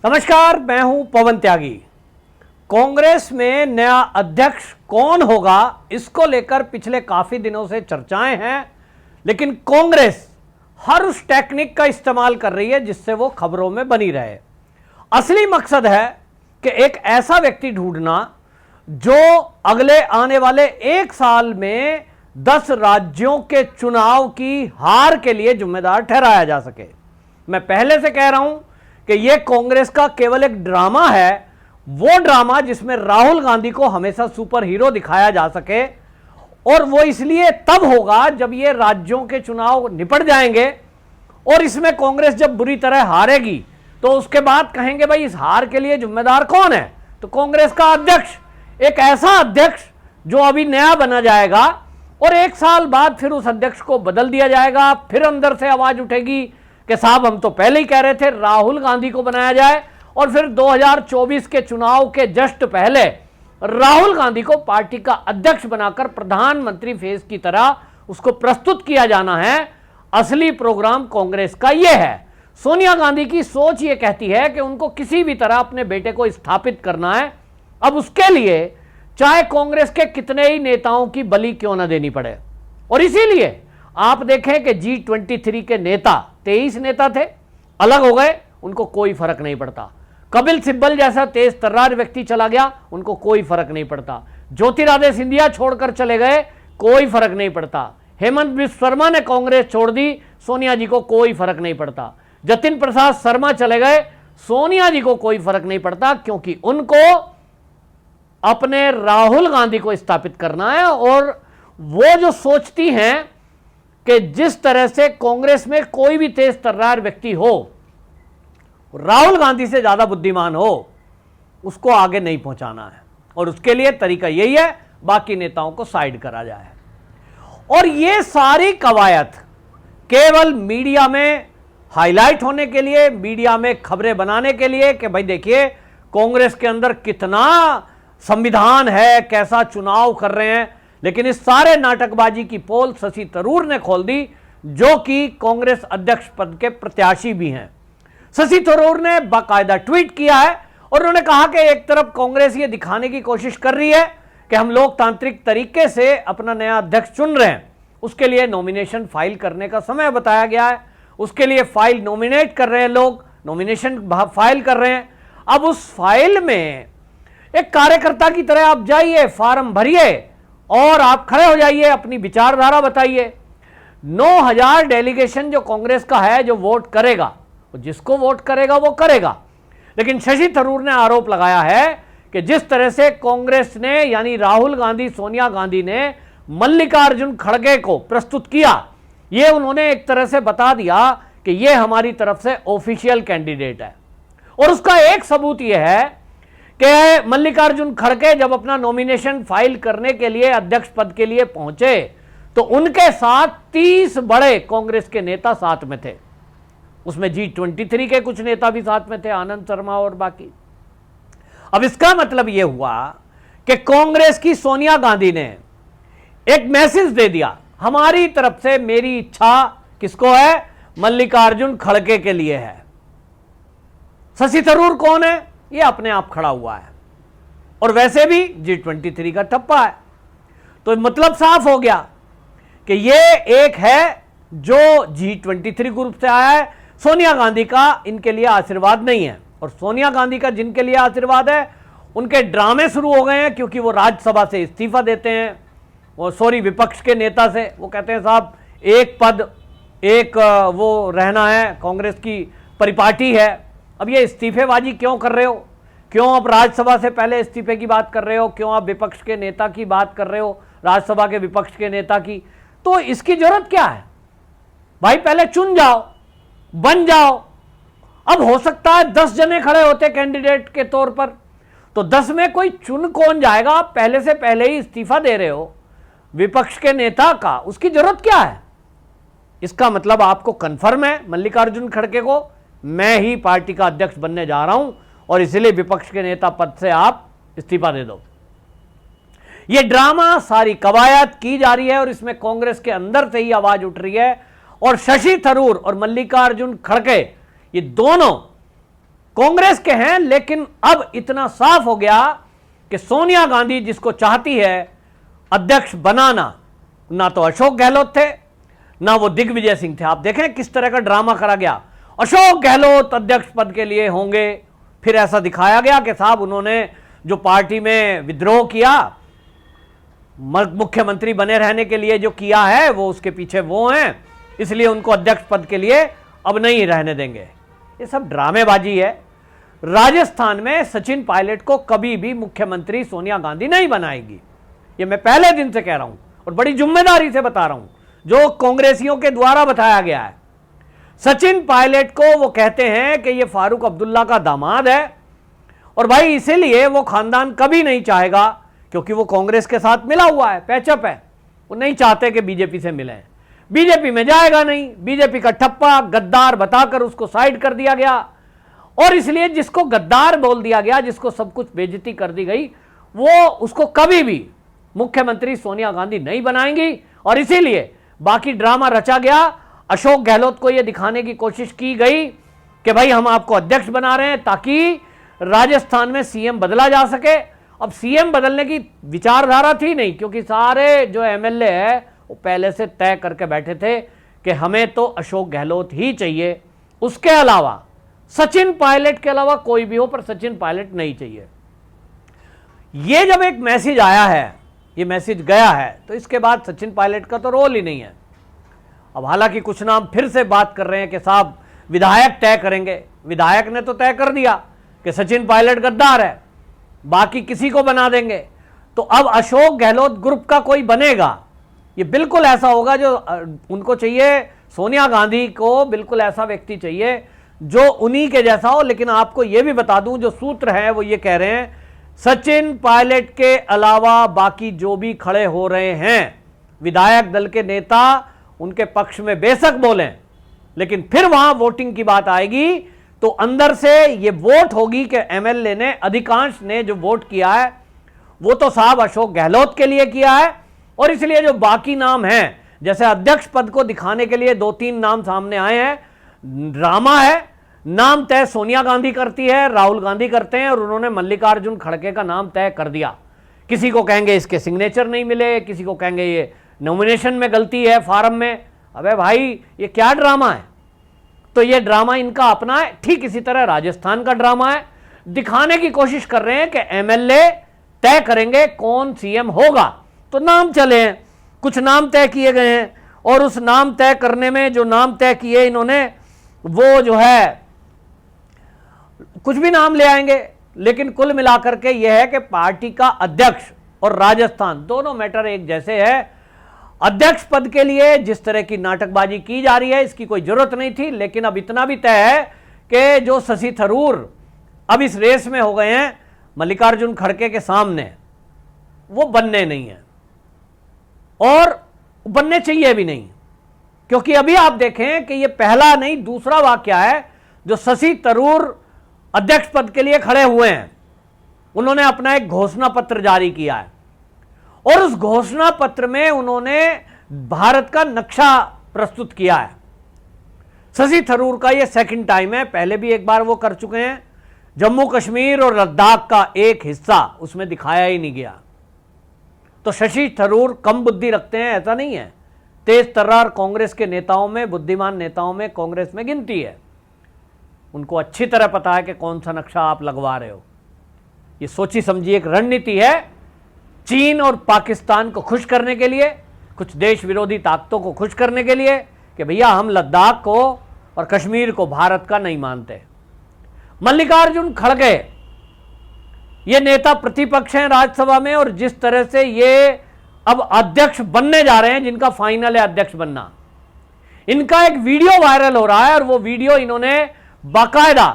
नमस्कार, मैं हूं पवन त्यागी। कांग्रेस में नया अध्यक्ष कौन होगा, इसको लेकर पिछले काफी दिनों से चर्चाएं हैं, लेकिन कांग्रेस हर उस टेक्निक का इस्तेमाल कर रही है जिससे वो खबरों में बनी रहे। असली मकसद है कि एक ऐसा व्यक्ति ढूंढना जो अगले आने वाले 1 साल में 10 राज्यों के चुनाव की हार के लिए जिम्मेदार ठहराया जा सके। मैं पहले से कह रहा हूं कि यह कांग्रेस का केवल एक ड्रामा है, वो ड्रामा जिसमें राहुल गांधी को हमेशा सुपर हीरो दिखाया जा सके, और वो इसलिए तब होगा जब ये राज्यों के चुनाव निपट जाएंगे और इसमें कांग्रेस जब बुरी तरह हारेगी तो उसके बाद कहेंगे भाई इस हार के लिए जिम्मेदार कौन है। तो कांग्रेस का अध्यक्ष, एक ऐसा अध्यक्ष जो अभी नया बना जाएगा और 1 साल बाद फिर उस अध्यक्ष को बदल दिया जाएगा। फिर अंदर से आवाज उठेगी कि साहब हम तो पहले ही कह रहे थे राहुल गांधी को बनाया जाए, और फिर 2024 के चुनाव के जस्ट पहले राहुल गांधी को पार्टी का अध्यक्ष बनाकर प्रधानमंत्री फेस की तरह उसको प्रस्तुत किया जाना है। असली प्रोग्राम कांग्रेस का यह है। सोनिया गांधी की सोच यह कहती है कि उनको किसी भी तरह अपने बेटे को स्थापित करना है। अब उसके लिए चाहे कांग्रेस के कितने ही नेताओं की बलि क्यों ना देनी पड़े, और इसीलिए आप देखें कि G23 के नेता 23 नेता थे, अलग हो गए, उनको कोई फर्क नहीं पड़ता। कपिल सिब्बल जैसा तेज तर्रार व्यक्ति चला गया, उनको कोई फर्क नहीं पड़ता। ज्योतिरादित्य सिंधिया छोड़कर चले गए, कोई फर्क नहीं पड़ता। हेमंत बिस्वा शर्मा ने कांग्रेस छोड़ दी, सोनिया जी को कोई फर्क नहीं पड़ता। जतिन प्रसाद शर्मा चले गए, सोनिया जी को कोई फर्क नहीं पड़ता, क्योंकि उनको अपने राहुल गांधी को स्थापित करना है। और वो जो सोचती हैं कि जिस तरह से कांग्रेस में कोई भी तेज तर्रार व्यक्ति हो, राहुल गांधी से ज्यादा बुद्धिमान हो, उसको आगे नहीं पहुंचाना है, और उसके लिए तरीका यही है बाकी नेताओं को साइड करा जाए। और ये सारी कवायद केवल मीडिया में हाईलाइट होने के लिए, मीडिया में खबरें बनाने के लिए कि भाई देखिए कांग्रेस के अंदर कितना संविधान है, कैसा चुनाव कर रहे हैं। लेकिन इस सारे नाटकबाजी की पोल शशि थरूर ने खोल दी, जो कि कांग्रेस अध्यक्ष पद के प्रत्याशी भी हैं। शशि थरूर ने बाकायदा ट्वीट किया है और उन्होंने कहा कि एक तरफ कांग्रेस ये दिखाने की कोशिश कर रही है कि हम लोकतांत्रिक तरीके से अपना नया अध्यक्ष चुन रहे हैं, उसके लिए नॉमिनेशन फाइल करने का समय बताया गया है, उसके लिए फाइल नॉमिनेट कर रहे हैं, लोग नॉमिनेशन फाइल कर रहे हैं। अब उस फाइल में एक कार्यकर्ता की तरह आप जाइए, फॉर्म भरिए और आप खड़े हो जाइए, अपनी विचारधारा बताइए। 9000 डेलीगेशन जो कांग्रेस का है, जो वोट करेगा, जिसको वोट करेगा वो करेगा। लेकिन शशि थरूर ने आरोप लगाया है कि जिस तरह से कांग्रेस ने, यानी राहुल गांधी, सोनिया गांधी ने मल्लिकार्जुन खड़गे को प्रस्तुत किया, ये उन्होंने एक तरह से बता दिया कि ये हमारी तरफ से ऑफिशियल कैंडिडेट है। और उसका एक सबूत यह है कि मल्लिकार्जुन खड़गे जब अपना नॉमिनेशन फाइल करने के लिए अध्यक्ष पद के लिए पहुंचे तो उनके साथ 30 बड़े कांग्रेस के नेता साथ में थे। उसमें G23 के कुछ नेता भी साथ में थे, आनंद शर्मा और बाकी। अब इसका मतलब यह हुआ कि कांग्रेस की सोनिया गांधी ने एक मैसेज दे दिया, हमारी तरफ से मेरी इच्छा किसको है, मल्लिकार्जुन खड़गे के लिए है। शशि थरूर कौन है, ये अपने आप खड़ा हुआ है, और वैसे भी G23 का ठप्पा है। तो मतलब साफ हो गया कि ये एक है जो G23 ग्रुप से आया है। सोनिया गांधी का इनके लिए आशीर्वाद नहीं है, और सोनिया गांधी का जिनके लिए आशीर्वाद है उनके ड्रामे शुरू हो गए हैं, क्योंकि वो राज्यसभा से इस्तीफा देते हैं, विपक्ष के नेता से। वो कहते हैं साहब एक पद एक वो रहना है, कांग्रेस की परिपाटी है। अब ये इस्तीफेबाजी क्यों कर रहे हो, क्यों आप राज्यसभा से पहले इस्तीफे की बात कर रहे हो, क्यों आप विपक्ष के नेता की बात कर रहे हो, राज्यसभा के विपक्ष के नेता की, तो इसकी जरूरत क्या है भाई, पहले चुन जाओ, बन जाओ। अब हो सकता है 10 जने खड़े होते कैंडिडेट के तौर पर, तो 10 में कोई चुन कौन जाएगा। आप पहले से पहले ही इस्तीफा दे रहे हो विपक्ष के नेता का, उसकी जरूरत क्या है। इसका मतलब आपको कंफर्म है मल्लिकार्जुन खड़गे को मैं ही पार्टी का अध्यक्ष बनने जा रहा हूं, और इसलिए विपक्ष के नेता पद से आप इस्तीफा दे दो। यह ड्रामा, सारी कवायद की जा रही है, और इसमें कांग्रेस के अंदर से ही आवाज उठ रही है। और शशि थरूर और मल्लिकार्जुन खड़गे ये दोनों कांग्रेस के हैं, लेकिन अब इतना साफ हो गया कि सोनिया गांधी जिसको चाहती है अध्यक्ष बनाना, ना तो अशोक गहलोत थे, ना वो दिग्विजय सिंह थे। आप देखें किस तरह का ड्रामा करा गया। अशोक गहलोत अध्यक्ष पद के लिए होंगे, फिर ऐसा दिखाया गया कि साहब उन्होंने जो पार्टी में विद्रोह किया, मुख्यमंत्री बने रहने के लिए जो किया है, वो उसके पीछे वो हैं, इसलिए उनको अध्यक्ष पद के लिए अब नहीं रहने देंगे। ये सब ड्रामेबाजी है। राजस्थान में सचिन पायलट को कभी भी मुख्यमंत्री सोनिया गांधी नहीं बनाएगी, ये मैं पहले दिन से कह रहा हूं और बड़ी जिम्मेदारी से बता रहा हूं, जो कांग्रेसियों के द्वारा बताया गया है। सचिन पायलट को वो कहते हैं कि ये फारूक अब्दुल्ला का दामाद है, और भाई इसीलिए वो खानदान कभी नहीं चाहेगा, क्योंकि वो कांग्रेस के साथ मिला हुआ है, पैचअप है, वो नहीं चाहते कि बीजेपी से मिलें। बीजेपी में जाएगा नहीं, बीजेपी का ठप्पा गद्दार बताकर उसको साइड कर दिया गया, और इसलिए जिसको गद्दार बोल दिया गया, जिसको सब कुछ बेइज्जती कर दी गई, वो उसको कभी भी मुख्यमंत्री सोनिया गांधी नहीं बनाएंगी। और इसीलिए बाकी ड्रामा रचा गया। अशोक गहलोत को यह दिखाने की कोशिश की गई कि भाई हम आपको अध्यक्ष बना रहे हैं ताकि राजस्थान में सीएम बदला जा सके। अब सीएम बदलने की विचारधारा थी नहीं, क्योंकि सारे जो एमएलए है वो पहले से तय करके बैठे थे कि हमें तो अशोक गहलोत ही चाहिए, उसके अलावा सचिन पायलट के अलावा कोई भी हो, पर सचिन पायलट नहीं चाहिए। ये जब एक मैसेज आया है, ये मैसेज गया है, तो इसके बाद सचिन पायलट का तो रोल ही नहीं है। अब हालांकि कुछ नाम फिर से बात कर रहे हैं कि साहब विधायक तय करेंगे। विधायक ने तो तय कर दिया कि सचिन पायलट गद्दार है, बाकी किसी को बना देंगे। तो अब अशोक गहलोत ग्रुप का कोई बनेगा, ये बिल्कुल ऐसा होगा जो उनको चाहिए। सोनिया गांधी को बिल्कुल ऐसा व्यक्ति चाहिए जो उन्हीं के जैसा हो। लेकिन आपको यह भी बता दूं, जो सूत्र है वो ये कह रहे हैं सचिन पायलट के अलावा बाकी जो भी खड़े हो रहे हैं विधायक दल के नेता, उनके पक्ष में बेशक बोलें, लेकिन फिर वहां वोटिंग की बात आएगी तो अंदर से ये वोट होगी कि एमएलए ने, अधिकांश ने जो वोट किया है वो तो साहब अशोक गहलोत के लिए किया है। और इसलिए जो बाकी नाम हैं, जैसे अध्यक्ष पद को दिखाने के लिए 2-3 नाम सामने आए हैं, ड्रामा है। नाम तय सोनिया गांधी करती है, राहुल गांधी करते हैं, और उन्होंने मल्लिकार्जुन खड़गे का नाम तय कर दिया। किसी को कहेंगे इसके सिग्नेचर नहीं मिले, किसी को कहेंगे ये नॉमिनेशन में गलती है फार्म में। अबे भाई ये क्या ड्रामा है? तो ये ड्रामा इनका अपना है। ठीक इसी तरह राजस्थान का ड्रामा है, दिखाने की कोशिश कर रहे हैं कि एमएलए तय करेंगे कौन सीएम होगा। तो नाम चले हैं, कुछ नाम तय किए गए हैं, और उस नाम तय करने में जो नाम तय किए इन्होंने, वो जो है कुछ भी नाम ले आएंगे। लेकिन कुल मिलाकर के यह है कि पार्टी का अध्यक्ष और राजस्थान दोनों मैटर एक जैसे है। अध्यक्ष पद के लिए जिस तरह की नाटकबाजी की जा रही है, इसकी कोई जरूरत नहीं थी। लेकिन अब इतना भी तय है कि जो शशि थरूर अब इस रेस में हो गए हैं मल्लिकार्जुन खड़गे के सामने, वो बनने नहीं है और बनने चाहिए भी नहीं। क्योंकि अभी आप देखें कि ये पहला नहीं दूसरा वाकया है जो शशि थरूर अध्यक्ष पद के लिए खड़े हुए हैं। उन्होंने अपना एक घोषणा पत्र जारी किया है, और उस घोषणा पत्र में उन्होंने भारत का नक्शा प्रस्तुत किया है। शशि थरूर का यह सेकंड टाइम है, पहले भी एक बार वो कर चुके हैं। जम्मू कश्मीर और लद्दाख का एक हिस्सा उसमें दिखाया ही नहीं गया। तो शशि थरूर कम बुद्धि रखते हैं ऐसा नहीं है, तेज तर्रार कांग्रेस के नेताओं में, बुद्धिमान नेताओं में कांग्रेस में गिनती है। उनको अच्छी तरह पता है कि कौन सा नक्शा आप लगवा रहे हो। ये सोची समझी एक रणनीति है, चीन और पाकिस्तान को खुश करने के लिए, कुछ देश विरोधी ताकतों को खुश करने के लिए कि भैया हम लद्दाख को और कश्मीर को भारत का नहीं मानते। मल्लिकार्जुन खड़गे ये नेता प्रतिपक्ष हैं राज्यसभा में, और जिस तरह से ये अब अध्यक्ष बनने जा रहे हैं, जिनका फाइनल है अध्यक्ष बनना, इनका एक वीडियो वायरल हो रहा है। और वो वीडियो इन्होंने बाकायदा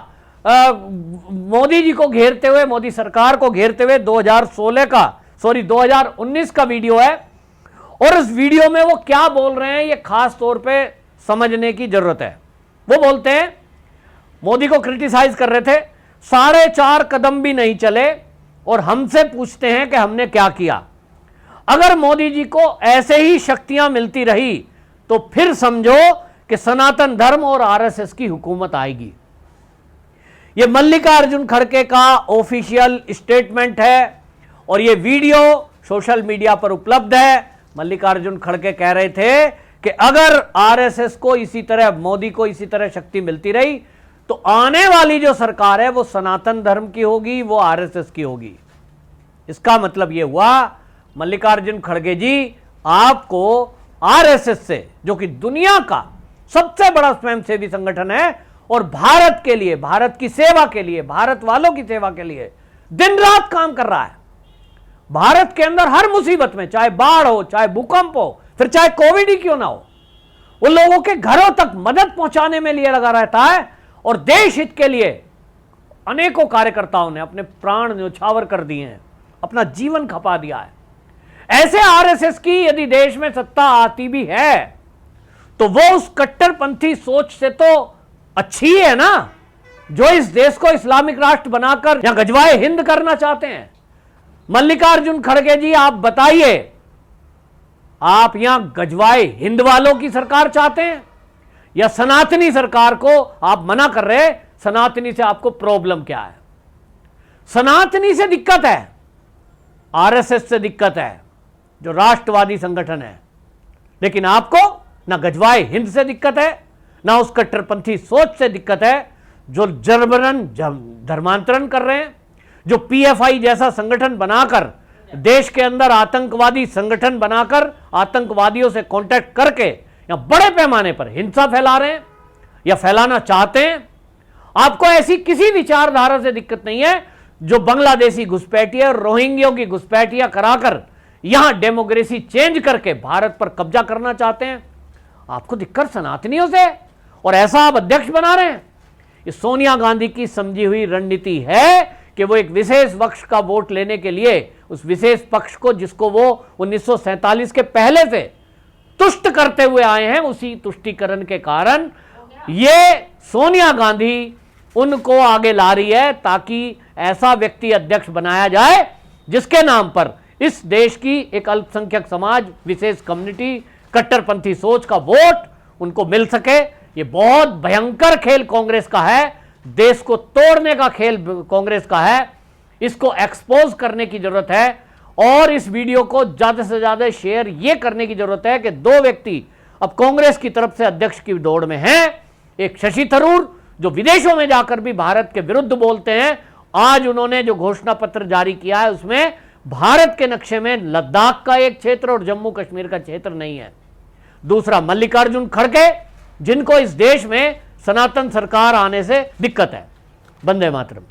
मोदी जी को घेरते हुए, मोदी सरकार को घेरते हुए 2019 का वीडियो है। और इस वीडियो में वो क्या बोल रहे हैं ये खास तौर पे समझने की जरूरत है। वो बोलते हैं, मोदी को क्रिटिसाइज कर रहे थे, 4.5 कदम भी नहीं चले और हमसे पूछते हैं कि हमने क्या किया। अगर मोदी जी को ऐसे ही शक्तियां मिलती रही तो फिर समझो कि सनातन धर्म और आरएसएस की हुकूमत आएगी। ये मल्लिकार्जुन खड़गे का ऑफिशियल स्टेटमेंट है और ये वीडियो सोशल मीडिया पर उपलब्ध है। मल्लिकार्जुन खड़गे कह रहे थे कि अगर आरएसएस को इसी तरह, मोदी को इसी तरह शक्ति मिलती रही तो आने वाली जो सरकार है वो सनातन धर्म की होगी, वो आरएसएस की होगी। इसका मतलब ये हुआ मल्लिकार्जुन खड़गे जी, आपको आरएसएस से, जो कि दुनिया का सबसे बड़ा स्वयंसेवी संगठन है और भारत के लिए, भारत की सेवा के लिए, भारत वालों की सेवा के लिए दिन रात काम कर रहा है, भारत के अंदर हर मुसीबत में, चाहे बाढ़ हो, चाहे भूकंप हो, फिर चाहे कोविड ही क्यों ना हो, उन लोगों के घरों तक मदद पहुंचाने में लिए लगा रहता है और देश हित के लिए अनेकों कार्यकर्ताओं ने अपने प्राण न्यौछावर कर दिए हैं, अपना जीवन खपा दिया है। ऐसे आरएसएस की यदि देश में सत्ता आती भी है तो वो उस कट्टरपंथी सोच से तो अच्छी है ना, जो इस देश को इस्लामिक राष्ट्र बनाकर या गजवाए हिंद करना चाहते हैं। मल्लिकार्जुन खड़गे जी, आप बताइए, आप यहां गजवाए हिंद वालों की सरकार चाहते हैं या सनातनी सरकार को आप मना कर रहे? सनातनी से आपको प्रॉब्लम क्या है? सनातनी से दिक्कत है, आरएसएस से दिक्कत है, जो राष्ट्रवादी संगठन है, लेकिन आपको ना गजवाए हिंद से दिक्कत है, ना उस कट्टरपंथी सोच से दिक्कत है जो जबरन धर्मांतरण कर रहे हैं, जो पीएफआई जैसा संगठन बनाकर देश के अंदर आतंकवादी संगठन बनाकर आतंकवादियों से कांटेक्ट करके या बड़े पैमाने पर हिंसा फैला रहे हैं या फैलाना चाहते हैं। आपको ऐसी किसी विचारधारा से दिक्कत नहीं है जो बांग्लादेशी घुसपैठिया और रोहिंग्यों की घुसपैठिया कराकर यहां डेमोक्रेसी चेंज करके भारत पर कब्जा करना चाहते हैं। आपको दिक्कत सनातनियों से, और ऐसा आप अध्यक्ष बना रहे हैं। ये सोनिया गांधी की समझी हुई रणनीति है कि वो एक विशेष पक्ष का वोट लेने के लिए, उस विशेष पक्ष को जिसको वो 1947 के पहले से तुष्ट करते हुए आए हैं, उसी तुष्टीकरण के कारण ये सोनिया गांधी उनको आगे ला रही है ताकि ऐसा व्यक्ति अध्यक्ष बनाया जाए जिसके नाम पर इस देश की एक अल्पसंख्यक समाज, विशेष कम्युनिटी, कट्टरपंथी सोच का वोट उनको मिल सके। ये बहुत भयंकर खेल कांग्रेस का है, देश को तोड़ने का खेल कांग्रेस का है। इसको एक्सपोज करने की जरूरत है और इस वीडियो को ज्यादा से ज्यादा शेयर ये करने की जरूरत है कि दो व्यक्ति अब कांग्रेस की तरफ से अध्यक्ष की दौड़ में हैं। एक शशि थरूर, जो विदेशों में जाकर भी भारत के विरुद्ध बोलते हैं, आज उन्होंने जो घोषणा पत्र जारी किया है उसमें भारत के नक्शे में लद्दाख का एक क्षेत्र और जम्मू कश्मीर का क्षेत्र नहीं है। दूसरा मल्लिकार्जुन खड़गे, जिनको इस देश में सनातन सरकार आने से दिक्कत है। वंदे मातरम।